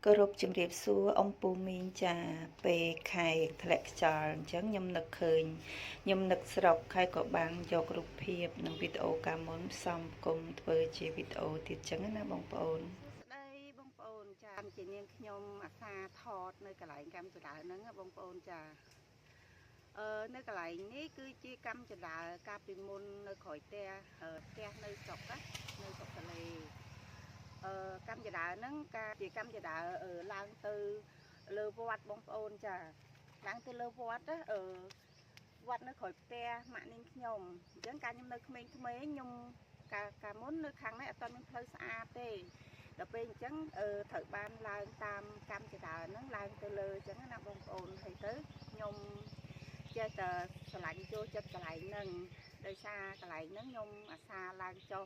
គោរពជំរាបសួរអំពូមីងចាពេលខែធ្លាក់ខ្យល់អញ្ចឹងខ្ញុំនឹកឃើញខ្ញុំនឹកស្រុកហើយក៏បានយករូបភាពនិងវីដេអូកាលមុនផ្សំគុំធ្វើជាវីដេអូទៀតអញ្ចឹងណាបងប្អូនសួស្តីបងប្អូនចាជានាងខ្ញុំអាសាថតនៅកន្លែងកម្មចដៅហ្នឹងបងប្អូនចានៅកន្លែងនេះគឺជាកម្មចដៅកាលពីមុននៅក្រោយផ្ទះនៅស្រុកណានៅស្រុកតលេកម្មចដៅហ្នឹងការជាកម្មចដៅឡើងទៅលើវត្តបងប្អូនចាឡើងទៅលើវត្តវត្តនៅក្រោយផ្ទះម៉ាក់នាងខ្ញុំអញ្ចឹងកាលខ្ញុំនៅក្មេងៗខ្ញុំកាលមុននៅខាងនេះអត់មានផ្លូវស្អាតទេដល់ពេលអញ្ចឹងត្រូវបានឡើងតាមកម្មចដៅហ្នឹងឡើងទៅលើអញ្ចឹងណាបងប្អូនហើយទៅខ្ញុំចេះតែឆ្លាញ់ចូលចិត្តកន្លែងហ្នឹងដោយសារកន្លែងហ្នឹងខ្ញុំអាសាឡើងចុះ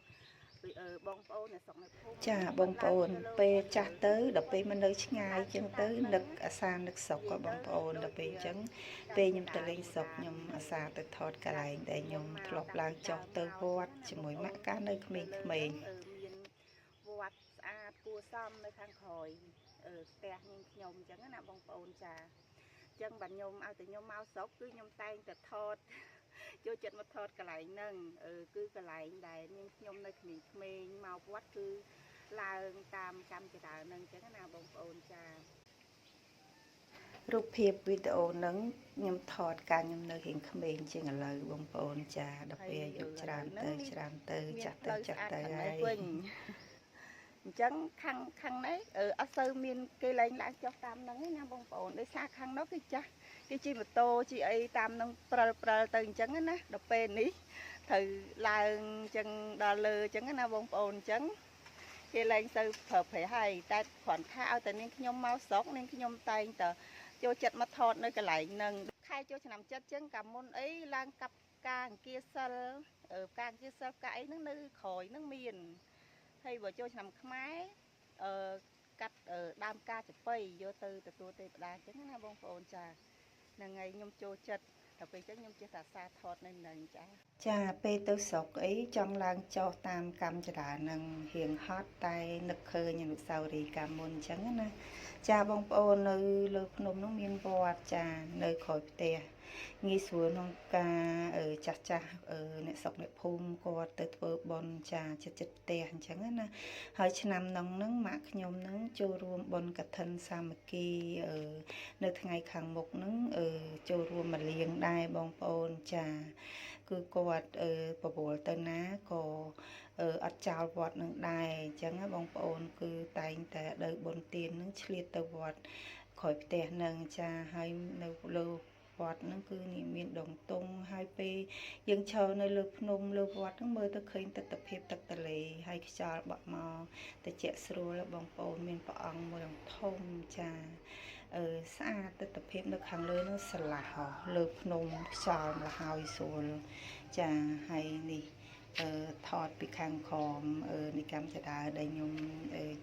បងប្អូននៅស្រុកនៅភូមិចាបងប្អូនពេលចាស់ទៅដល់ពេលមកនៅឆ្ងាយអញ្ចឹងទៅនឹកអាសានឹកស្រុកក៏បងប្អូនដល់ពេលអញ្ចឹងពេលខ្ញុំទៅលេងស្រុកខ្ញុំអាសាទៅថតកន្លែងដែលខ្ញុំធ្លាប់ឡើងចុះទៅវត្តជាមួយម៉ាក់កានៅក្មេងៗមានវត្តស្អាតគួរសមនៅខាងក្រោយផ្ទះនាងខ្ញុំអញ្ចឹងណាបងប្អូនចាអញ្ចឹងបាទខ្ញុំឲ្យតែខ្ញុំមកស្រុកគឺខ្ញុំតែងតែថតចូលចិត្តមកថតកន្លែងហ្នឹងគឺកន្លែងដែលនាងខ្ញុំនៅក្មេងៗមកវត្តគឺឡើងតាមកម្មចដៅហ្នឹងអញ្ចឹងណាបងប្អូនចារូបភាពវីដេអូហ្នឹងខ្ញុំថតកាលខ្ញុំនៅរៀងក្មេងជាងឥឡូវបងប្អូនចាដល់ពេលអាយុច្រើនទៅចាស់ទៅហើយអញ្ចឹងខាងនេះអត់សូវមានគេឡើងចុះតាមហ្នឹងណាបងប្អូនដោយសារខាងនោះគឺចាស់គេជិះម៉ូតូជិះអីតាមហ្នឹងព្រិលទៅអញ្ចឹងណាដល់ពេលនេះត្រូវឡើងអញ្ចឹងដល់លើអញ្ចឹងណាបងប្អូនអញ្ចឹងគេឡើងទៅប្រើប្រាស់ហើយតែគ្រាន់ថាឲ្យតែនាងខ្ញុំមកស្រុកនាងខ្ញុំតែងតែចូលចិត្តមកថតនៅកន្លែងហ្នឹងខែចូលឆ្នាំចិត្តអញ្ចឹងកាលមុនអីឡើងកាប់ផ្កាអង្គាសិលផ្កាអង្គាសិលផ្កាអីហ្នឹងនៅក្រោយហ្នឹងមានហើយបើចូលឆ្នាំខ្មែរកាត់ដើមផ្កាចំបៃយកទៅទទួលទេវតាអញ្ចឹងណាបងប្អូនចាហ្នឹងហើយខ្ញុំចូលចិត្តដល់ពេលអញ្ចឹងខ្ញុំចេះតែសារថតនៅនឹងចាពេលទៅស្រុកអីចង់ឡើងចុះតាមកម្មចរានឹងរៀងហត់តែនឹកឃើញអនុស្សាវរីយ៍កាលមុនអញ្ចឹងណាចាបងប្អូននៅលើភ្នំនោះមានវត្តចានៅក្រោយផ្ទះងាយស្រួលក្នុងការចាស់អ្នកស្រុកអ្នកភូមិគាត់ទៅធ្វើបុណ្យចាចិត្តផ្ទះអញ្ចឹងណាហើយឆ្នាំហ្នឹងម៉ាក់ខ្ញុំហ្នឹងចូលរួមបុណ្យកឋិនសាមគ្គីនៅថ្ងៃខាងមុខហ្នឹងចូលរួមមកលៀងដែរបងប្អូនចាគឺគាត់ប្រវល់ទៅណាក៏អត់ចោលវត្តនឹងដែរអញ្ចឹងណាបងប្អូនគឺតែងតែដើរបុណ្យទាននឹងឆ្លៀតទៅវត្តក្រោយផ្ទះនឹងចាហើយនៅលើវត្តហ្នឹងគឺមានដងតុងហើយពេលយើងឈរនៅលើភ្នំលើវត្តហ្នឹងមើលទៅឃើញទិដ្ឋភាពទឹកទន្លេហើយខ្យល់បក់មកត្រជាក់ស្រួលបងប្អូនមានព្រះអង្គមួយអង្គធំចាស្អាតទិដ្ឋភាពនៅខាងលើនោះស្រឡះលើភ្នំខ្យល់ម្ល៉េះហើយស្រួលចាហើយនេះថតពីខាងក្រោមនៃកម្មចដាដែលខ្ញុំ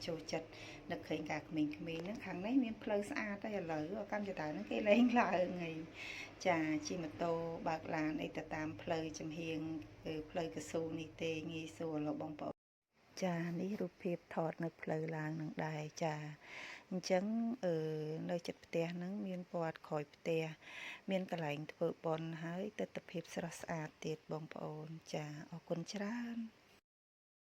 ចូលចិត្តនឹកឃើញការក្មេងៗហ្នឹងខាងនេះមានផ្លូវស្អាតហើយឥឡូវកម្មចដាហ្នឹងគេលែងឡើងហើយចាជិះម៉ូតូបើកឡានអីទៅតាមផ្លូវចំហៀងផ្លូវកស៊ូនេះទេងាយស្រួលបងប្អូនចានេះរូបភាពថតនៅផ្លូវឡើងនឹងដែរចាអញ្ចឹងនៅជិតផ្ទះហ្នឹងមានវត្តក្រោយផ្ទះមានកន្លែងធ្វើបុណ្យហើយទិដ្ឋភាពស្រស់ស្អាតទៀតបងប្អូនចាអរគុណច្រើន